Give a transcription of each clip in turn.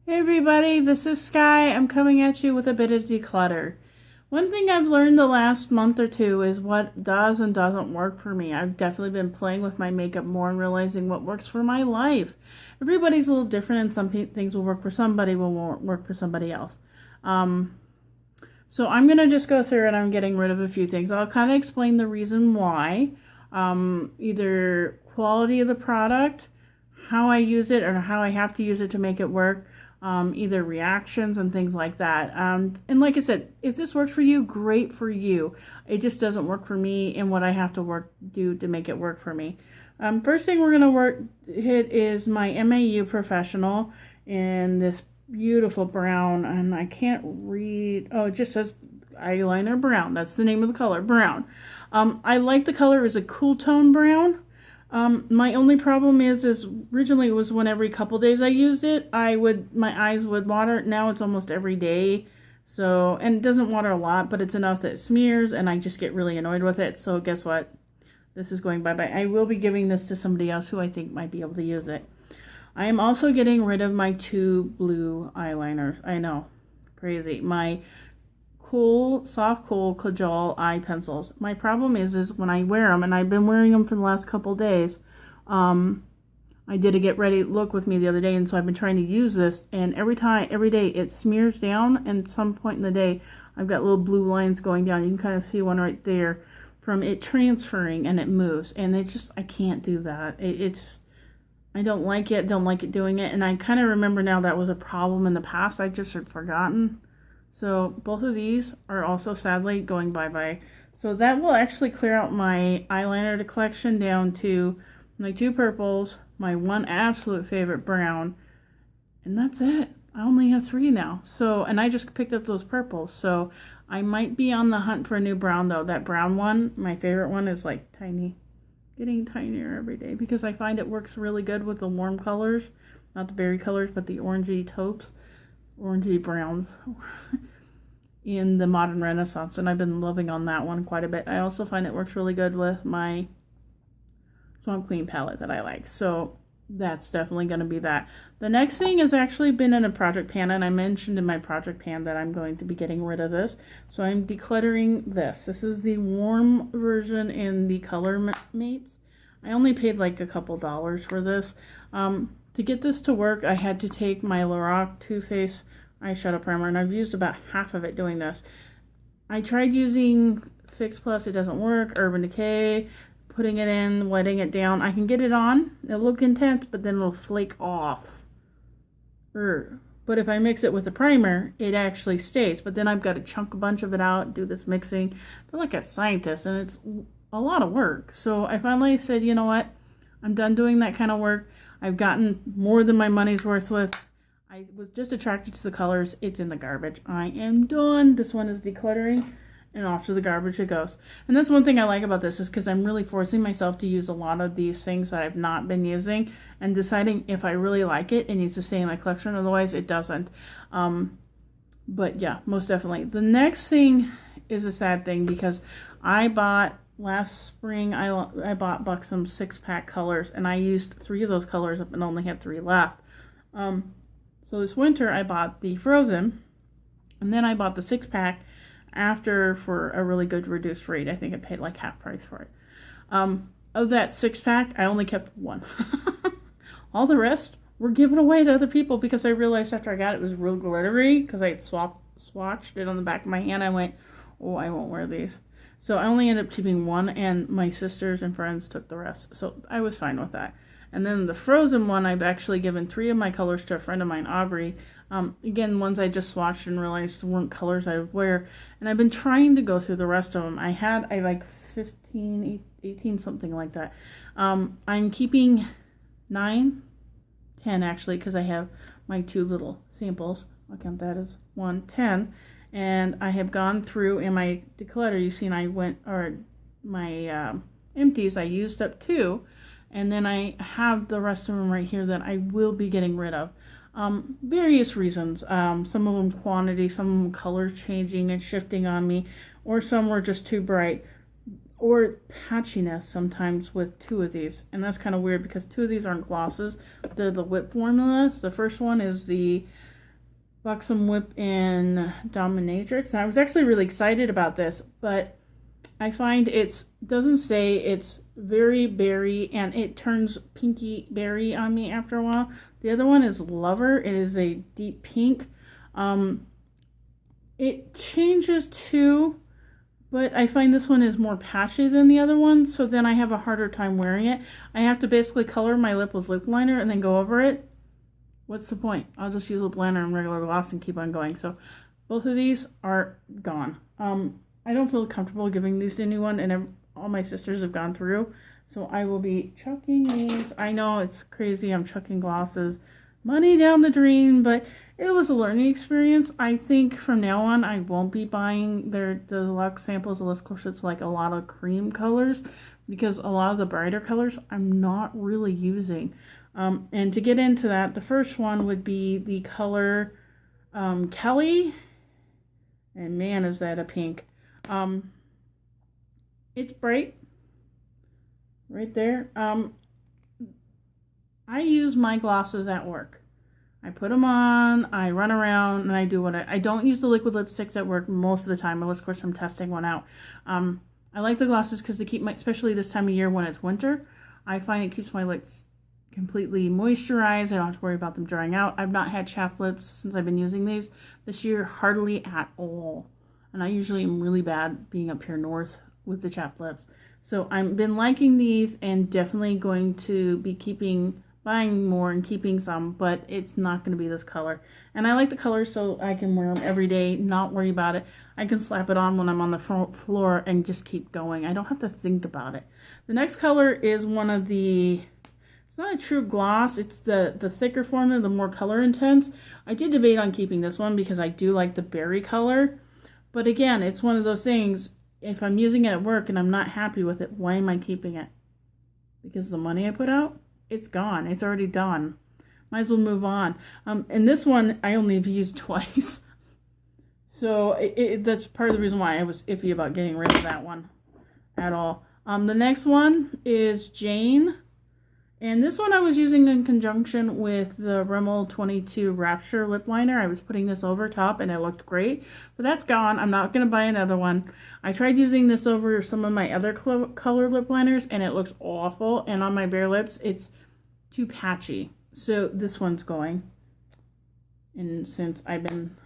Hey everybody, this is Sky. I'm coming at you with a bit of declutter. One thing I've learned the last month or two is what does and doesn't work for me. I've definitely been playing with my makeup more and realizing what works for my life. Everybody's a little different and some things will work for somebody, will work for somebody else. Um, so I'm going to just go through and I'm getting rid of a few things. I'll kind of explain the reason why. Either quality of the product, how I use it, or how I have to use it to make it work. Either reactions and things like that. And like I said, if this works for you, great for you. It just doesn't work for me and what I have to do to make it work for me. First thing we're going to hit is my MAU Professional in this beautiful brown, and I can't read. Oh, it just says eyeliner brown. That's the name of the color, brown. I like the color. It's a cool tone brown. My only problem is originally it was when every couple days I used it, my eyes would water. Now it's almost every day. So, and it doesn't water a lot, but it's enough that it smears and I just get really annoyed with it. So guess what? This is going bye-bye. I will be giving this to somebody else who I think might be able to use it. I am also getting rid of my two blue eyeliners. I know, crazy. My soft cool Kajal eye pencils. My problem is when I wear them, and I've been wearing them for the last couple days. I did a get ready look with me the other day, and so I've been trying to use this, and every day it smears down, and at some point in the day I've got little blue lines going down. You can kind of see one right there from it transferring, and it moves, and I can't do that. I don't like it, doing it, and I kind of remember now that was a problem in the past. I just had forgotten. So both of these are also sadly going bye-bye. So that will actually clear out my eyeliner collection down to my two purples, my one absolute favorite brown, and that's it. I only have three now. So, and I just picked up those purples. So I might be on the hunt for a new brown though. That brown one, my favorite one, is like tiny. Getting tinier every day because I find it works really good with the warm colors. Not the berry colors, but the orangey taupes. Orangey browns in the Modern Renaissance, and I've been loving on that one quite a bit. I also find it works really good with my Swamp Queen palette that I like, so that's definitely going to be that. The next thing has actually been in a project pan, and I mentioned in my project pan that I'm going to be getting rid of this, so I'm decluttering this. This is the warm version in the Color Mates. I only paid like a couple dollars for this. To get this to work, I had to take my Lorac Too Faced eyeshadow primer, and I've used about half of it doing this. I tried using Fix Plus, it doesn't work. Urban Decay, putting it in, wetting it down. I can get it on, it'll look intense, but then it'll flake off. But if I mix it with the primer, it actually stays. But then I've got to chunk a bunch of it out, do this mixing. I feel like a scientist, and it's a lot of work. So I finally said, you know what? I'm done doing that kind of work. I've gotten more than my money's worth with. I was just attracted to the colors. It's in the garbage. I am done. This one is decluttering, and off to the garbage it goes. And that's one thing I like about this is because I'm really forcing myself to use a lot of these things that I've not been using and deciding if I really like it, it needs to stay in my collection. Otherwise, it doesn't. But yeah, most definitely. The next thing is a sad thing because I bought last spring, I bought Buxom 6-pack colors, and I used 3 of those colors up and only had 3 left. So this winter I bought the Frozen, and then I bought the 6-pack after for a really good reduced rate. I think I paid like half price for it. Of that 6-pack, I only kept 1. All the rest were given away to other people because I realized after I got it, it was real glittery because I had swatched it on the back of my hand. I went, oh, I won't wear these. So I only ended up keeping 1, and my sisters and friends took the rest. So I was fine with that. And then the Frozen one, I've actually given 3 of my colors to a friend of mine, Aubrey. Again, ones I just swatched and realized weren't colors I would wear. And I've been trying to go through the rest of them. I like 15, 18, something like that. I'm keeping 9, 10 actually, because I have my 2 little samples. I'll count that as 1, 10. And I have gone through in my declutter, you've seen my empties, I used up 2. And then I have the rest of them right here that I will be getting rid of. Various reasons. Some of them quantity, some of them color changing and shifting on me, or some were just too bright, or patchiness sometimes with 2 of these. And that's kind of weird because 2 of these aren't glosses. They're the whip formulas. The first one is the Buxom Whip in Dominatrix. And I was actually really excited about this, but I find doesn't stay. It's very berry, and it turns pinky berry on me after a while. The other one is Lover. It is a deep pink. It changes too, but I find this one is more patchy than the other one, so then I have a harder time wearing it. I have to basically color my lip with lip liner and then go over it. What's the point? I'll just use lip liner and regular gloss and keep on going. So both of these are gone. I don't feel comfortable giving these to anyone, and all my sisters have gone through. So I will be chucking these. I know it's crazy. I'm chucking glosses. Money down the drain, but it was a learning experience. I think from now on, I won't be buying their deluxe samples unless, of course, it's like a lot of cream colors, because a lot of the brighter colors I'm not really using. And to get into that, the first one would be the color Kelly. And man, is that a pink. It's bright. Right there. I use my glosses at work. I put them on, I run around, and I do what I don't use the liquid lipsticks at work most of the time, unless, of course, I'm testing one out. I like the glosses because they keep especially this time of year when it's winter, I find it keeps my lips completely moisturized. I don't have to worry about them drying out. I've not had chapped lips since I've been using these this year, hardly at all. And I usually am really bad being up here north with the chapped lips. So I've been liking these and definitely going to be buying more and keeping some, but it's not going to be this color. And I like the color so I can wear them every day, not worry about it. I can slap it on when I'm on the floor and just keep going. I don't have to think about it. The next color is one of the, it's not a true gloss, it's the thicker form and the more color intense. I did debate on keeping this one because I do like the berry color. But again, it's one of those things, if I'm using it at work and I'm not happy with it, why am I keeping it? Because the money I put out? It's gone. It's already done. Might as well move on. And this one I only have used twice. So that's part of the reason why I was iffy about getting rid of that one at all. The next one is Jane. And this one I was using in conjunction with the Rimmel 22 Rapture lip liner. I was putting this over top and it looked great. But that's gone. I'm not going to buy another one. I tried using this over some of my other color lip liners and it looks awful. And on my bare lips, it's too patchy. So this one's going. And since I've been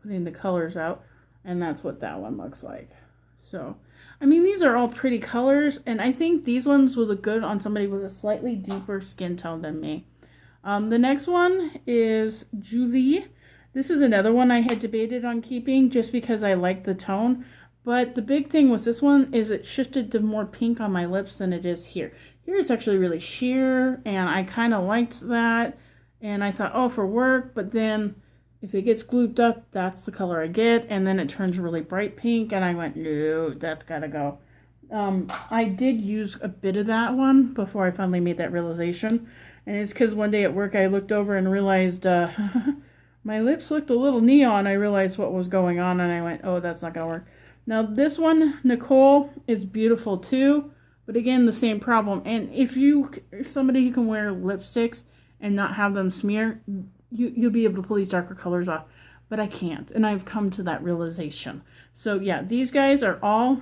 putting the colors out, and that's what that one looks like. So, I mean, these are all pretty colors, and I think these ones will look good on somebody with a slightly deeper skin tone than me. The next one is Julie. This is another one I had debated on keeping just because I like the tone. But the big thing with this one is it shifted to more pink on my lips than it is here. Here it's actually really sheer, and I kind of liked that. And I thought, oh, for work, but then if it gets glooped up, that's the color I get. And then it turns really bright pink, and I went, no, that's got to go. I did use a bit of that one before I finally made that realization. And it's because one day at work I looked over and realized my lips looked a little neon. I realized what was going on, and I went, oh, that's not going to work. Now this one, Nicole, is beautiful too. But again, the same problem. And if somebody who can wear lipsticks and not have them smear, you'll be able to pull these darker colors off. But I can't. And I've come to that realization. So yeah, these guys are all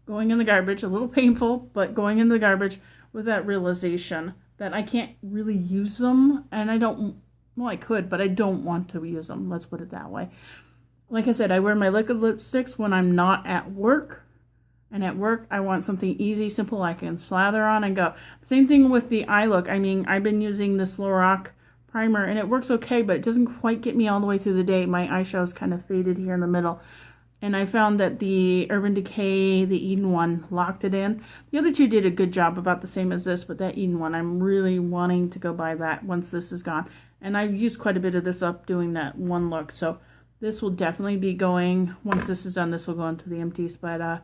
going in the garbage. A little painful, but going in the garbage with that realization that I can't really use them. And I don't, well, I could, but I don't want to use them. Let's put it that way. Like I said, I wear my liquid lipsticks when I'm not at work. And at work, I want something easy, simple, I can slather on and go. Same thing with the eye look. I mean, I've been using this Lorac primer, and it works okay, but it doesn't quite get me all the way through the day. My eyeshadow's kind of faded here in the middle. And I found that the Urban Decay, the Eden one, locked it in. The other two did a good job, about the same as this, but that Eden one, I'm really wanting to go buy that once this is gone. And I've used quite a bit of this up doing that one look, so this will definitely be going, once this is done, this will go into the empties, but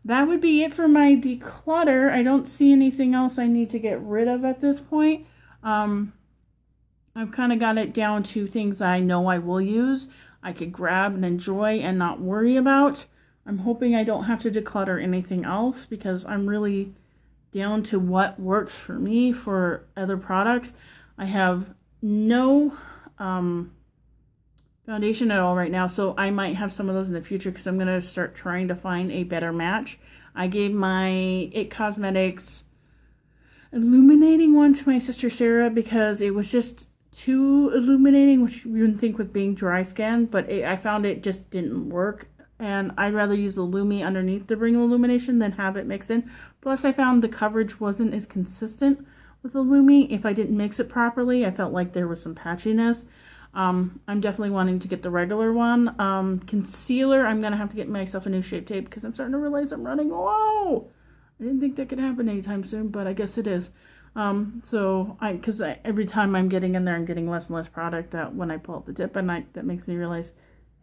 that would be it for my declutter. I don't see anything else I need to get rid of at this point. I've kind of got it down to things I know I will use, I could grab and enjoy and not worry about. I'm hoping I don't have to declutter anything else because I'm really down to what works for me for other products. I have no foundation at all right now, so I might have some of those in the future because I'm going to start trying to find a better match. I gave my It Cosmetics illuminating one to my sister Sarah because it was just too illuminating, which you wouldn't think with being dry skin, but I found it just didn't work. And I'd rather use the Lumi underneath to bring illumination than have it mix in. Plus, I found the coverage wasn't as consistent with the Lumi. If I didn't mix it properly, I felt like there was some patchiness. I'm definitely wanting to get the regular one. Concealer, I'm going to have to get myself a new Shape Tape because I'm starting to realize I'm running low. I didn't think that could happen anytime soon, but I guess it is. Because every time I'm getting in there, I'm getting less and less product out when I pull out the tip, and that makes me realize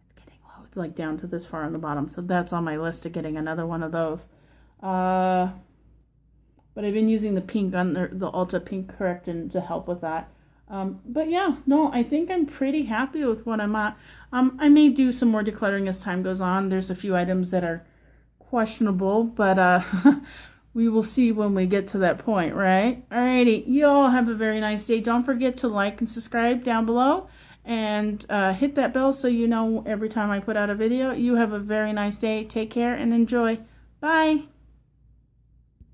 it's getting low. It's like down to this far on the bottom, so that's on my list of getting another one of those. But I've been using the pink the Ulta Pink Correctant to help with that. But yeah, no, I think I'm pretty happy with what I'm at. I may do some more decluttering as time goes on. There's a few items that are questionable, but we will see when we get to that point, right? Alrighty, you all have a very nice day. Don't forget to like and subscribe down below, and hit that bell so you know every time I put out a video. You have a very nice day. Take care and enjoy. Bye.